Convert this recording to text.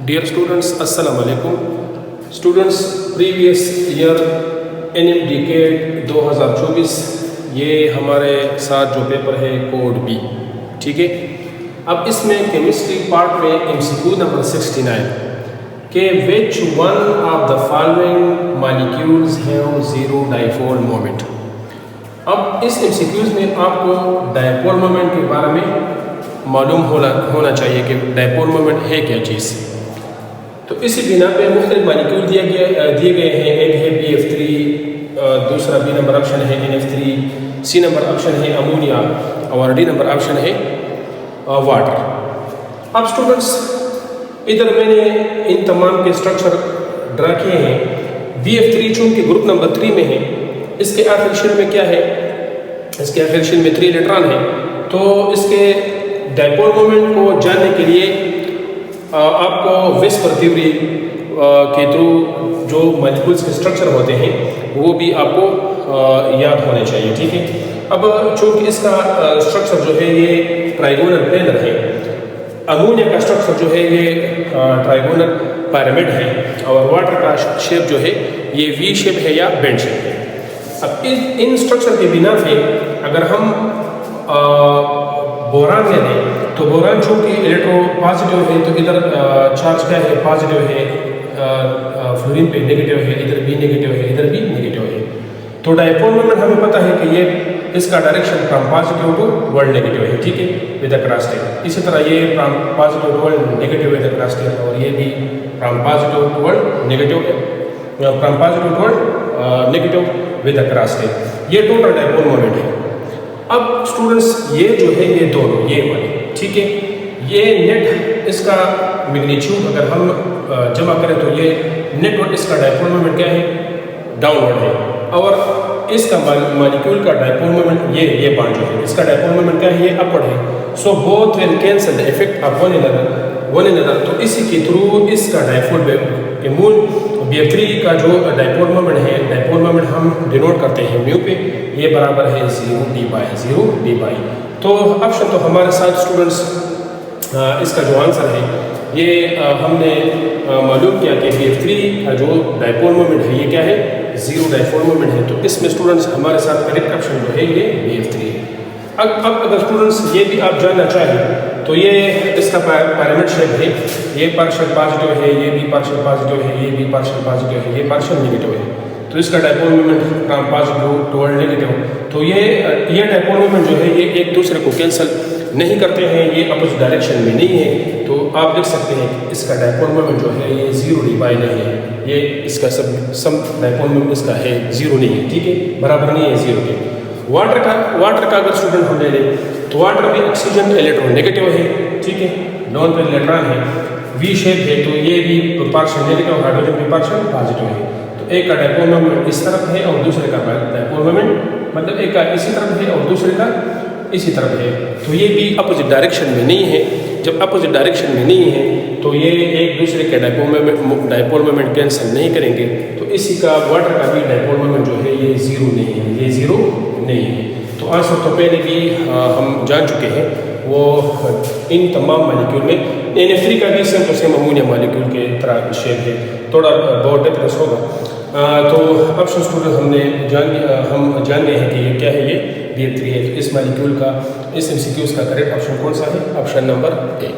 Dear students, अस्सलाम वालेकुम। Students, previous year NMDCAT 2024 ये हमारे साथ जो पेपर है कोड बी, ठीक है। अब इसमें केमिस्ट्री पार्ट में MCQ नंबर 69 के which one of the following molecules have zero dipole moment. अब इस MCQs में आपको डाइपोल मोमेंट के बारे में मालूम होना चाहिए कि डाइपोल मोमेंट है क्या चीज़। तो इसी बिना पे मुख्तलिफ मॉलिक्यूल दिए गए हैं। एक है BF3, दूसरा B नंबर ऑप्शन है NF3, C नंबर ऑप्शन है अमोनिया और D नंबर ऑप्शन है वाटर। अब स्टूडेंट्स, इधर मैंने इन तमाम के स्ट्रक्चर ड्रा किए हैं। BF3 चूँकि ग्रुप नंबर 3 में है, इसके आखिरी शेल में क्या है, इसके आखिरी शेल में 3 इलेक्ट्रॉन है। तो इसके डाइपोल मोमेंट को जानने के लिए आपको विस्पर थ्योरी के थ्रू जो मॉलिक्यूल्स के स्ट्रक्चर होते हैं वो भी आपको याद होने चाहिए, ठीक है। अब चूँकि इसका स्ट्रक्चर जो है ये ट्राइगोनल प्लेनर है, अमोनिया का स्ट्रक्चर जो है ये ट्राइगोनल पिरामिड है और वाटर का शेप जो है ये वी शेप है या बेंड शेप है। अब इन स्ट्रक्चर के बिना पे अगर हम बोरान ले लें तो बोरान चूँकि इलेक्ट्रो पॉजिटिव है तो इधर चार्ज क्या है, पॉजिटिव है, फ्लोरीन पे नेगेटिव है, इधर भी नेगेटिव है, इधर भी नेगेटिव है। तो डाइपोल मोमेंट हमें पता है कि ये इसका direction from positive towards negative है, ठीक है, विद द क्रॉस टेल। इसी तरह ये from positive towards negative with the cross tail और ये भी from positive towards negative है, from positive towards negative with the cross tail. ये टोटल डाइपोल मोमेंट है। अब स्टूडेंट्स, ये जो है ये दोनों ये वाले, ठीक है, ये नेट इसका मैग्नीट्यूड अगर हम जमा करें तो ये नेटवर्क इसका डाइपोल मोमेंट क्या है, डाउनवर्ड है। और इसका मॉलिक्यूल का डाइपोल मोमेंट ये बॉन्ड जो है इसका डाइपोल मोमेंट क्या है, ये अपवर्ड है। So both will cancel the effect of one another. तो इसी के थ्रू इसका डाइपोल मूल BF3 का जो डाइपोल मोमेंट है, डाइपोल मोमेंट हम डिनोट करते हैं म्यू पे, ये बराबर है 0d/0d। तो ऑप्शन तो हमारे साथ स्टूडेंट्स इसका जो आंसर है ये हमने मालूम किया कि BF3 का जो डाइपोल मोमेंट है ये क्या है, 0 डाइपोल मोमेंट है। तो इसमें स्टूडेंट्स हमारे साथ करेक्ट ऑप्शन जो है ये BF3 है। अब अगर स्टूडेंट्स ये भी आप जानना चाहें तो ये इसका पिरामिड शेप है, ये पार्शियल पॉजिटिव है, ये भी पार्शियल पॉजिटिव है, ये भी पार्शियल पॉजिटिव है, ये पार्शियल नेगेटिव है। तो इसका dipole moment from positive toward negative. तो ये डाइपोल मोमेंट जो है ये एक दूसरे को कैंसिल नहीं करते हैं, ये अपोजिट डायरेक्शन में नहीं है। तो आप देख सकते हैं कि इसका डाइपोल मोमेंट जो है ये 0d नहीं है, ये इसका सम डाइपोल मोमेंट इसका है 0 नहीं है, ठीक है, बराबर नहीं है 0 के। वाटर का अगर स्टूडेंट हम ले लें तो वाटर में ऑक्सीजन इलेक्ट्रॉन नेगेटिव है, ठीक है, नॉन पे इलेक्ट्रॉन है, वी शेप है, तो ये भी पार्शियल नेगेटिव, हाइड्रोजन भी पार्शियल पॉजिटिव है। तो एक का डाइपोल मोमेंट इस तरफ है और दूसरे का डाइपोल मोमेंट मतलब एक का इसी तरफ है और दूसरे का इसी तरफ है। तो ये भी अपोजिट डायरेक्शन में नहीं है। जब अपोजिट डायरेक्शन में नहीं है तो ये एक दूसरे के डाइपोल मोमेंट कैंसिल नहीं करेंगे। तो इसी का वाटर का भी डाइपोल मोमेंट जो है ये 0 नहीं है, ये 0 नहीं है। तो आंसर तो पहले भी हम जान चुके हैं, वो इन तमाम मॉलिक्यूल में NF3 का भी same to same ammonia molecule के तरह शेप है, थोड़ा बहुत डिफरेंस होगा। तो ऑप्शन स्टूडेंट हम जान गए हैं कि ये क्या है, ये BF3 है। तो इस मॉलिक्यूल का इस MCQs का करेक्ट ऑप्शन कौन सा है, ऑप्शन नंबर A।